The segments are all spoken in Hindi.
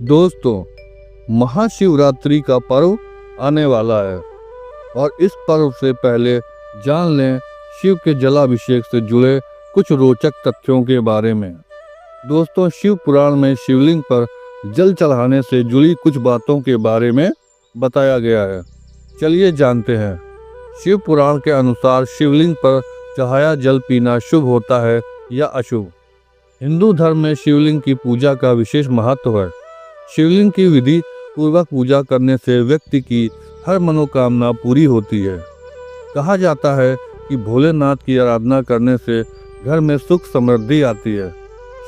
दोस्तों, महाशिवरात्रि का पर्व आने वाला है और इस पर्व से पहले जान लें शिव के जलाभिषेक से जुड़े कुछ रोचक तथ्यों के बारे में। दोस्तों, शिव पुराण में शिवलिंग पर जल चढ़ाने से जुड़ी कुछ बातों के बारे में बताया गया है। चलिए जानते हैं। शिव पुराण के अनुसार शिवलिंग पर चढ़ाया जल पीना शुभ होता है या अशुभ। हिंदू धर्म में शिवलिंग की पूजा का विशेष महत्व है। शिवलिंग की विधि पूर्वक पूजा करने से व्यक्ति की हर मनोकामना पूरी होती है। कहा जाता है कि भोलेनाथ की आराधना करने से घर में सुख समृद्धि आती है।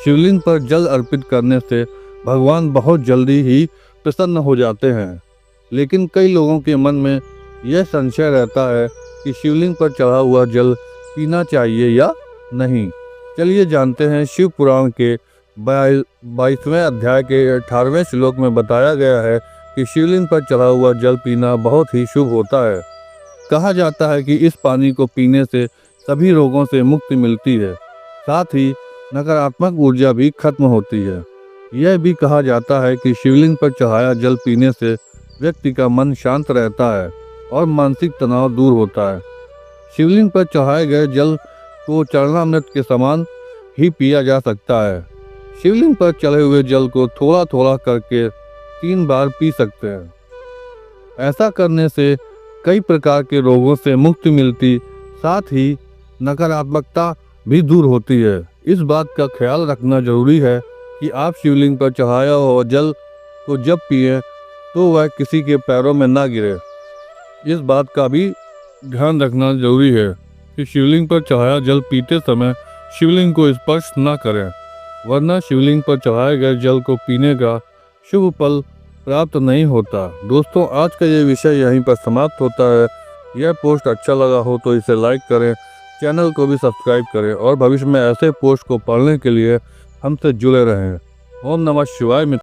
शिवलिंग पर जल अर्पित करने से भगवान बहुत जल्दी ही प्रसन्न हो जाते हैं, लेकिन कई लोगों के मन में यह संशय रहता है कि शिवलिंग पर चढ़ा हुआ जल पीना चाहिए या नहीं। चलिए जानते हैं। शिव पुराण के 22वें अध्याय के 18वें श्लोक में बताया गया है कि शिवलिंग पर चढ़ा हुआ जल पीना बहुत ही शुभ होता है। कहा जाता है कि इस पानी को पीने से सभी रोगों से मुक्ति मिलती है, साथ ही नकारात्मक ऊर्जा भी खत्म होती है। यह भी कहा जाता है कि शिवलिंग पर चढ़ाया जल पीने से व्यक्ति का मन शांत रहता है और मानसिक तनाव दूर होता है। शिवलिंग पर चढ़ाए गए जल को चरणामृत के समान ही पिया जा सकता है। शिवलिंग पर चढ़े हुए जल को थोड़ा थोड़ा करके 3 बार पी सकते हैं। ऐसा करने से कई प्रकार के रोगों से मुक्ति मिलती, साथ ही नकारात्मकता भी दूर होती है। इस बात का ख्याल रखना जरूरी है कि आप शिवलिंग पर चढ़ाया हुआ जल को जब पिए तो वह किसी के पैरों में ना गिरे। इस बात का भी ध्यान रखना जरूरी है कि शिवलिंग पर चढ़ाया जल पीते समय शिवलिंग को स्पर्श न करें, वरना शिवलिंग पर चढ़ाए गए जल को पीने का शुभ फल प्राप्त नहीं होता। दोस्तों, आज का ये विषय यहीं पर समाप्त होता है। यह पोस्ट अच्छा लगा हो तो इसे लाइक करें, चैनल को भी सब्सक्राइब करें और भविष्य में ऐसे पोस्ट को पढ़ने के लिए हमसे जुड़े रहें। ओम नमः शिवाय।